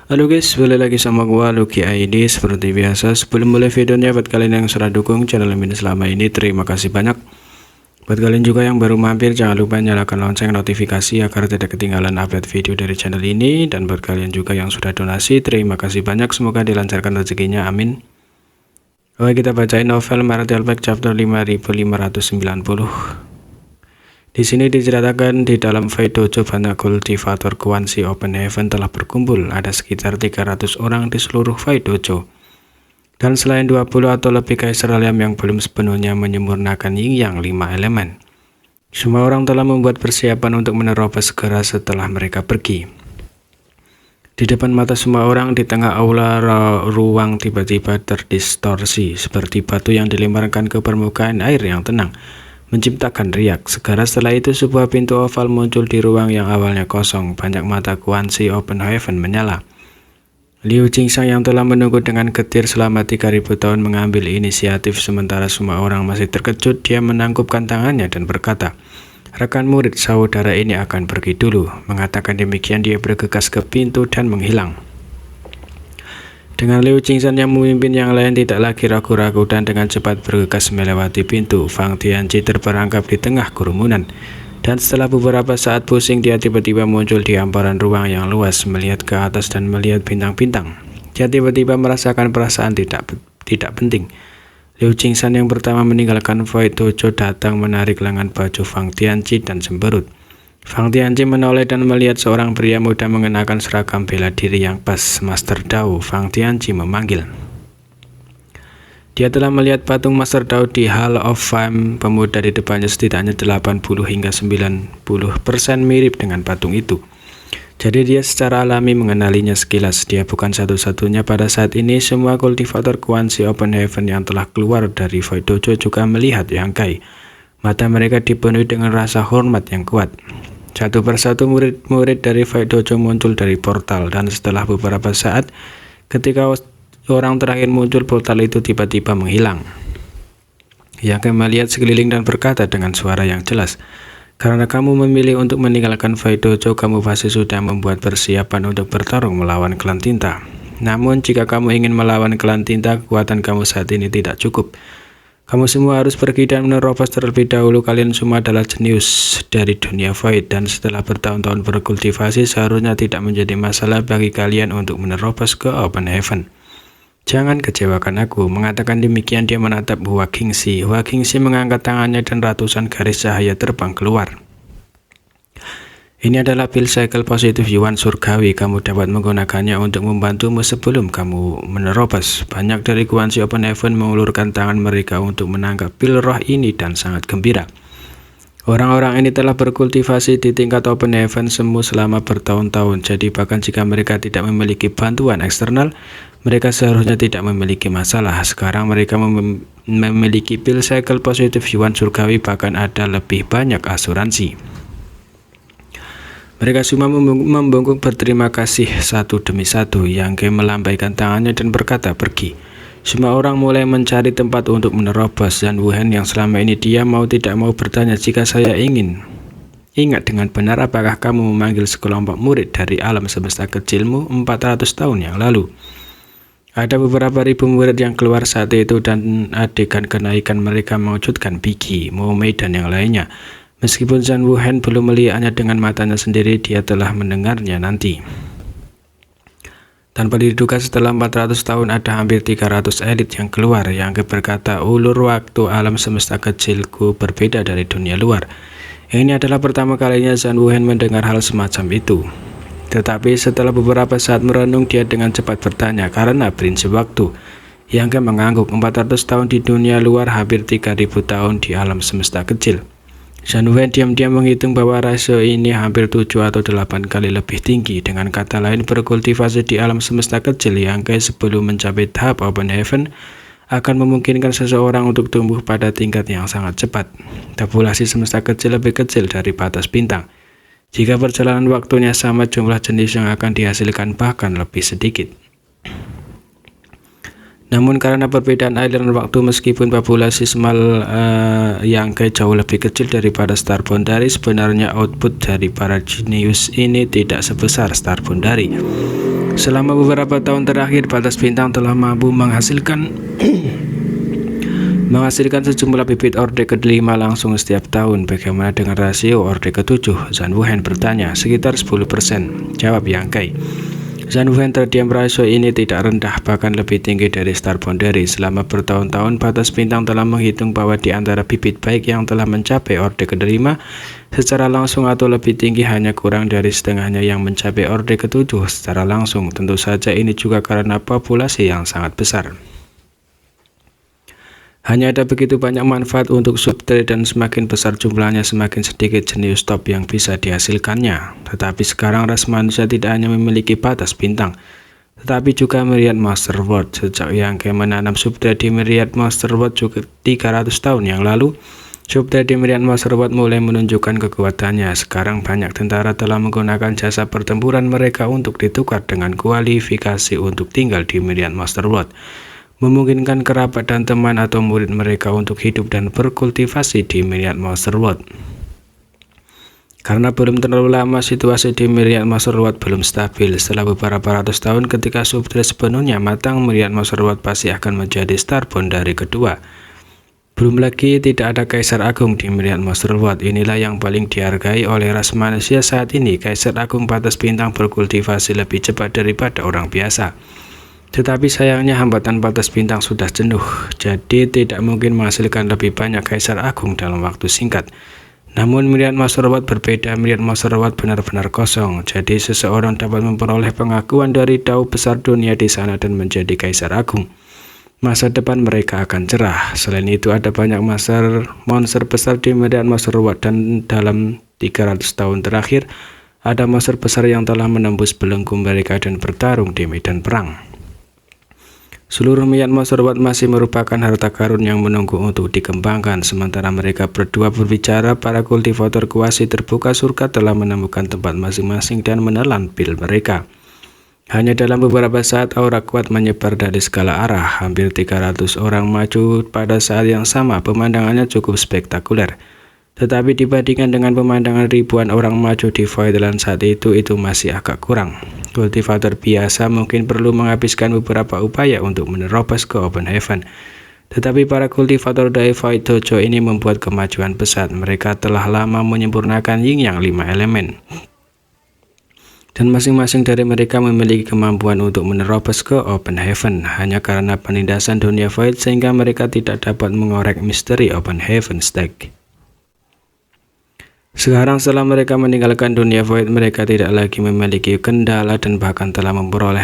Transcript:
Halo guys, balik lagi sama gua Lucky ID. Seperti biasa, sebelum mulai videonya, buat kalian yang sudah dukung channel ini selama ini, terima kasih banyak. Buat kalian juga yang baru mampir, jangan lupa nyalakan lonceng notifikasi agar tidak ketinggalan update video dari channel ini. Dan buat kalian juga yang sudah donasi, terima kasih banyak, semoga dilancarkan rezekinya, amin. Oke, kita bacain novel Marital Pack chapter 5590. Di sini diceritakan di dalam Fight Dojo banyak kultivator Kuansi Open Heaven telah berkumpul. Ada sekitar 300 orang di seluruh Fight Dojo. Dan selain 20 atau lebih Kaiser Alam yang belum sepenuhnya menyempurnakan Yin Yang 5 elemen. Semua orang telah membuat persiapan untuk menerobos segera setelah mereka pergi. Di depan mata semua orang di tengah aula ruang tiba-tiba terdistorsi seperti batu yang dilemparkan ke permukaan air yang tenang, menciptakan riak. Segera setelah itu sebuah pintu oval muncul di ruang yang awalnya kosong. Banyak mata Kuansi Open Heaven menyala. Liu Jingsang yang telah menunggu dengan getir selama 3000 tahun mengambil inisiatif sementara semua orang masih terkejut. Dia menangkupkan tangannya dan berkata, "Rekan murid, saudara ini akan pergi dulu." Mengatakan demikian dia bergegas ke pintu dan menghilang. Dengan Liu Jingshan yang memimpin, yang lain tidak lagi ragu-ragu dan dengan cepat bergegas melewati pintu. Fang Tianqi terperangkap di tengah kerumunan. Dan setelah beberapa saat pusing, dia tiba-tiba muncul di hamparan ruang yang luas, melihat ke atas dan melihat bintang-bintang. Dia tiba-tiba merasakan perasaan tidak penting. Liu Jingshan yang pertama meninggalkan Fight Dojo datang menarik lengan baju Fang Tianqi dan semberut. Fang Tianqi menoleh dan melihat seorang pria muda mengenakan seragam bela diri yang pas. Master Dao, Fang Tianqi memanggil. Dia telah melihat patung Master Dao di Hall of Fame. Pemuda di depannya setidaknya 80 hingga 90% mirip dengan patung itu. Jadi dia secara alami mengenalinya sekilas. Dia bukan satu-satunya pada saat ini. Semua kultivator Kuansi Open Heaven yang telah keluar dari Fight Dojo juga melihat Yang Kai. Mata mereka dipenuhi dengan rasa hormat yang kuat. Satu persatu murid-murid dari Fight Dojo muncul dari portal, dan setelah beberapa saat, ketika orang terakhir muncul, portal itu tiba-tiba menghilang. Yang Kai melihat sekeliling dan berkata dengan suara yang jelas, "Karena kamu memilih untuk meninggalkan Fight Dojo, kamu pasti sudah membuat persiapan untuk bertarung melawan klan tinta. Namun jika kamu ingin melawan klan tinta, kekuatan kamu saat ini tidak cukup. Kamu semua harus pergi dan menerobos terlebih dahulu. Kalian semua adalah jenius dari dunia Fight, dan setelah bertahun-tahun berkultivasi, seharusnya tidak menjadi masalah bagi kalian untuk menerobos ke Open Heaven. Jangan kecewakan aku." Mengatakan demikian, dia menatap Hua Qingxi. Hua Qingxi mengangkat tangannya dan ratusan garis cahaya terbang keluar. "Ini adalah pil cycle positif Yuan surgawi. Kamu dapat menggunakannya untuk membantumu sebelum kamu menerobos." Banyak dari Kuansi Open Heaven mengulurkan tangan mereka untuk menangkap pil roh ini dan sangat gembira. Orang-orang ini telah berkultivasi di tingkat Open Heaven semu selama bertahun-tahun. Jadi bahkan jika mereka tidak memiliki bantuan eksternal, mereka seharusnya tidak memiliki masalah. Sekarang mereka memiliki pil cycle positif Yuan surgawi, bahkan ada lebih banyak asuransi. Mereka semua membungkuk berterima kasih satu demi satu. Yang Kai melambaikan tangannya dan berkata, "Pergi." Semua orang mulai mencari tempat untuk menerobos, dan Wuhan yang selama ini dia mau tidak mau bertanya, "Jika saya ingin ingat dengan benar, apakah kamu memanggil sekelompok murid dari alam semesta kecilmu 400 tahun yang lalu?" Ada beberapa ribu murid yang keluar saat itu, dan adegan kenaikan mereka mewujudkan Bigi, Mo Mei, dan yang lainnya. Meskipun Zhang Wuhan belum melihatnya dengan matanya sendiri, dia telah mendengarnya nanti. Tanpa diduga setelah 400 tahun ada hampir 300 elit yang keluar. Yang berkata, "Ulur waktu alam semesta kecilku berbeda dari dunia luar." Ini adalah pertama kalinya Zhang Wuhan mendengar hal semacam itu. Tetapi setelah beberapa saat merenung, dia dengan cepat bertanya, "Karena prinsip waktu." Yang mengangguk, 400 tahun di dunia luar, hampir 3000 tahun di alam semesta kecil. Zhang Wuhan diam-diam menghitung bahwa rasio ini hampir 7 atau 8 kali lebih tinggi. Dengan kata lain, berkultivasi di alam semesta kecil Yang Kai sebelum mencapai tahap Open Heaven akan memungkinkan seseorang untuk tumbuh pada tingkat yang sangat cepat. Populasi semesta kecil lebih kecil dari batas bintang. Jika perjalanan waktunya sama, jumlah jenis yang akan dihasilkan bahkan lebih sedikit. Namun karena perbedaan aliran waktu, meskipun populasi Small Yang Kai jauh lebih kecil daripada Star Boundary, sebenarnya output dari para jenius ini tidak sebesar Star Boundary. Selama beberapa tahun terakhir, batas bintang telah mampu menghasilkan sejumlah bibit orde ke-5 langsung setiap tahun. Bagaimana dengan rasio orde ke-7? Zhang Wuhan bertanya. Sekitar 10%, jawab Yang Kai. Zhang Wuhan terdiam. Rasio ini tidak rendah, bahkan lebih tinggi dari star boundary. Selama bertahun-tahun, batas bintang telah menghitung bahwa di antara bibit baik yang telah mencapai orde ke-5 secara langsung atau lebih tinggi, hanya kurang dari setengahnya yang mencapai orde ke-7 secara langsung. Tentu saja ini juga karena populasi yang sangat besar. Hanya ada begitu banyak manfaat untuk subtree dan semakin besar jumlahnya, semakin sedikit jenius top yang bisa dihasilkannya. Tetapi sekarang ras manusia tidak hanya memiliki batas bintang, tetapi juga Myriad Master World. Sejak Yang Kai menanam subtree di Myriad Master World juga 300 tahun yang lalu, subtree di Myriad Master World mulai menunjukkan kekuatannya. Sekarang banyak tentara telah menggunakan jasa pertempuran mereka untuk ditukar dengan kualifikasi untuk tinggal di Myriad Master World, memungkinkan kerabat dan teman atau murid mereka untuk hidup dan berkultivasi di Myriad Master World. Karena belum terlalu lama, situasi di Myriad Master World belum stabil. Setelah beberapa ratus tahun, ketika subtree sepenuhnya matang, Myriad Master World pasti akan menjadi star boundary kedua. Belum lagi tidak ada Kaisar Agung di Myriad Master World. Inilah yang paling dihargai oleh ras manusia saat ini. Kaisar Agung batas bintang berkultivasi lebih cepat daripada orang biasa. Tetapi sayangnya hambatan batas bintang sudah jenuh, jadi tidak mungkin menghasilkan lebih banyak Kaisar Agung dalam waktu singkat. Namun Myriad Master World berbeda. Myriad Master World benar-benar kosong, jadi seseorang dapat memperoleh pengakuan dari Dao besar dunia di sana dan menjadi Kaisar Agung. Masa depan mereka akan cerah. Selain itu, ada banyak monster besar di Myriad Master World, dan dalam 300 tahun terakhir ada monster besar yang telah menembus belenggu mereka dan bertarung di medan perang. Seluruh Myriad Master World masih merupakan harta karun yang menunggu untuk dikembangkan. Sementara mereka berdua berbicara, para kultivator kuasi terbuka surga telah menemukan tempat masing-masing dan menelan pil mereka. Hanya dalam beberapa saat, aura kuat menyebar dari segala arah. Hampir 300 orang maju pada saat yang sama. Pemandangannya cukup spektakuler. Tetapi dibandingkan dengan pemandangan ribuan orang maju di Voidland saat itu masih agak kurang. Kultivator biasa mungkin perlu menghabiskan beberapa upaya untuk menerobos ke Open Heaven. Tetapi para kultivator dari Void Dojo ini membuat kemajuan pesat. Mereka telah lama menyempurnakan Yin Yang 5 elemen. Dan masing-masing dari mereka memiliki kemampuan untuk menerobos ke Open Heaven. Hanya karena penindasan dunia Void sehingga mereka tidak dapat mengorek misteri Open Heaven Stake. Sekarang setelah mereka meninggalkan dunia Void, mereka tidak lagi memiliki kendala dan bahkan telah memperoleh